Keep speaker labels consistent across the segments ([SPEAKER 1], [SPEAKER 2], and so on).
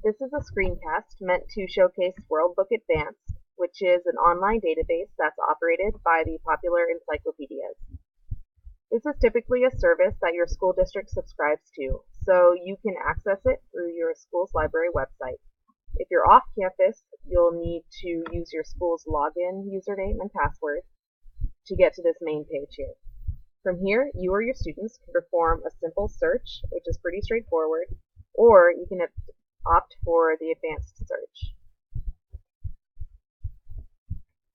[SPEAKER 1] This is a screencast meant to showcase WorldBook Advanced, which is an online database that's operated by the popular encyclopedias. This is typically a service that your school district subscribes to, so you can access it through your school's library website. If you're off campus, you'll need to use your school's login username and password to get to this main page here. From here, you or your students can perform a simple search, which is pretty straightforward, or you can opt for the advanced search.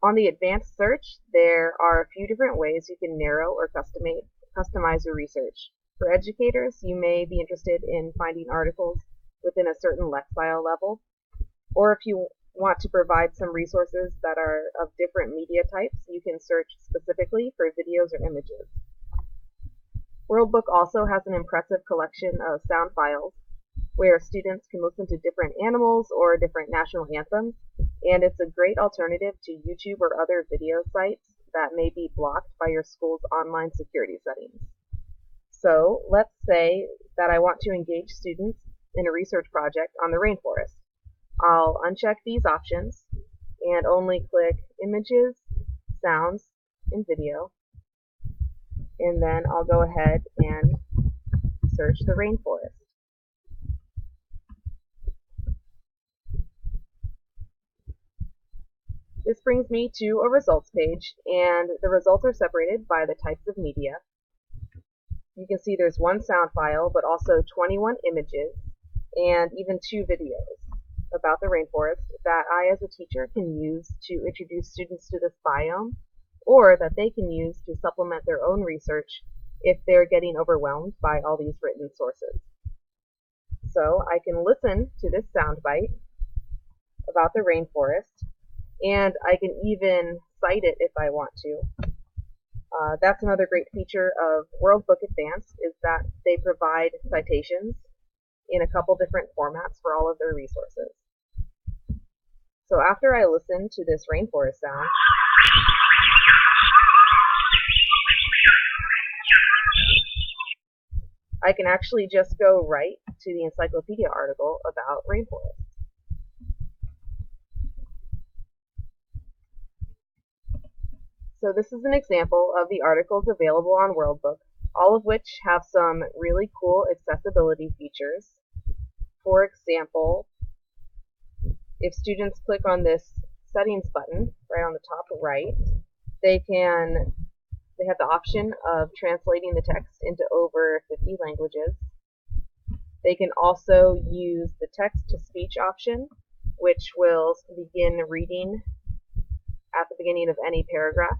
[SPEAKER 1] On the advanced search, there are a few different ways you can narrow or customize your research. For educators, you may be interested in finding articles within a certain lexile level, or if you want to provide some resources that are of different media types, you can search specifically for videos or images. WorldBook also has an impressive collection of sound files where students can listen to different animals or different national anthems, and it's a great alternative to YouTube or other video sites that may be blocked by your school's online security settings. So let's say that I want to engage students in a research project on the rainforest. I'll uncheck these options and only click Images, Sounds, and Video, and then I'll go ahead and search the rainforest. This brings me to a results page, and the results are separated by the types of media. You can see there's one sound file, but also 21 images, and even 2 videos about the rainforest that I as a teacher can use to introduce students to this biome, or that they can use to supplement their own research if they're getting overwhelmed by all these written sources. So I can listen to this soundbite about the rainforest, and I can even cite it if I want to. That's another great feature of WorldBook Advanced, is that they provide citations in a couple different formats for all of their resources. So after I listen to this rainforest sound, I can actually just go right to the encyclopedia article about rainforests. So this is an example of the articles available on WorldBook, all of which have some really cool accessibility features. For example, if students click on this settings button right on the top right, they have the option of translating the text into over 50 languages. They can also use the text-to-speech option, which will begin reading at the beginning of any paragraph.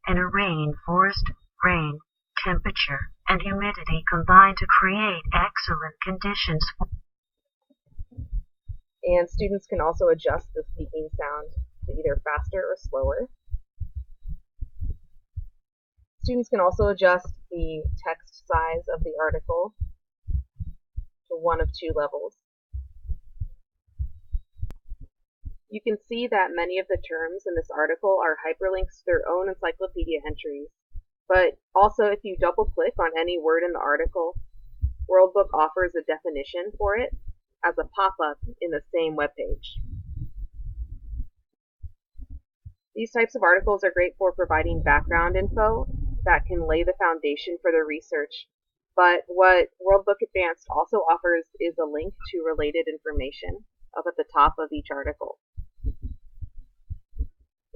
[SPEAKER 2] In a rainforest, rain, temperature, and humidity combine to create excellent conditions for.
[SPEAKER 1] And students can also adjust the speaking sound to either faster or slower. Students can also adjust the text size of the article to one of 2 levels. You can see that many of the terms in this article are hyperlinks to their own encyclopedia entries, but also if you double-click on any word in the article, WorldBook offers a definition for it as a pop-up in the same webpage. These types of articles are great for providing background info that can lay the foundation for the research, but what WorldBook Advanced also offers is a link to related information up at the top of each article.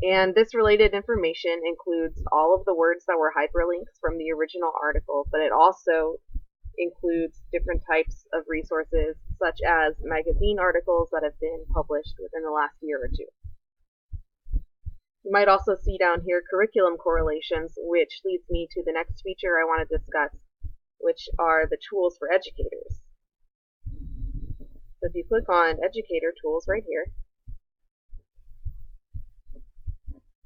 [SPEAKER 1] And this related information includes all of the words that were hyperlinks from the original article, but it also includes different types of resources, such as magazine articles that have been published within the last year or 2. You might also see down here curriculum correlations, which leads me to the next feature I want to discuss, which are the tools for educators. So if you click on Educator Tools right here,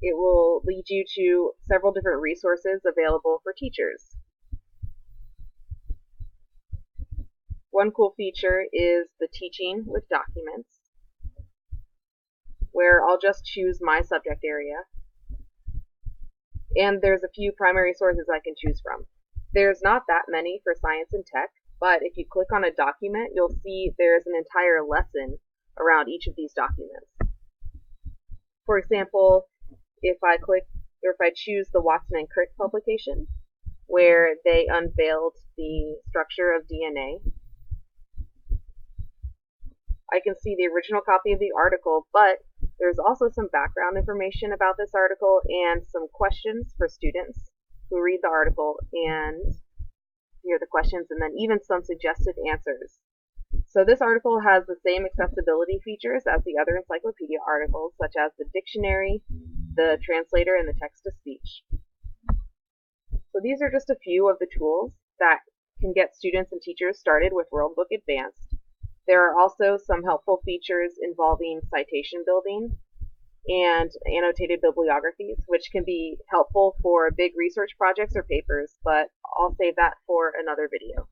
[SPEAKER 1] it will lead you to several different resources available for teachers. One cool feature is the Teaching with Documents, where I'll just choose my subject area. And there's a few primary sources I can choose from. There's not that many for science and tech, But if you click on a document, you'll see there's an entire lesson around each of these documents. For example, if I choose the Watson and Crick publication, where they unveiled the structure of DNA, I can see the original copy of the article, but there's also some background information about this article and some questions for students who read the article and hear the questions, and then even some suggested answers. So this article has the same accessibility features as the other encyclopedia articles, such as the dictionary, the translator, and the text-to-speech. So these are just a few of the tools that can get students and teachers started with Worldbook Advanced. There are also some helpful features involving citation building and annotated bibliographies, which can be helpful for big research projects or papers, but I'll save that for another video.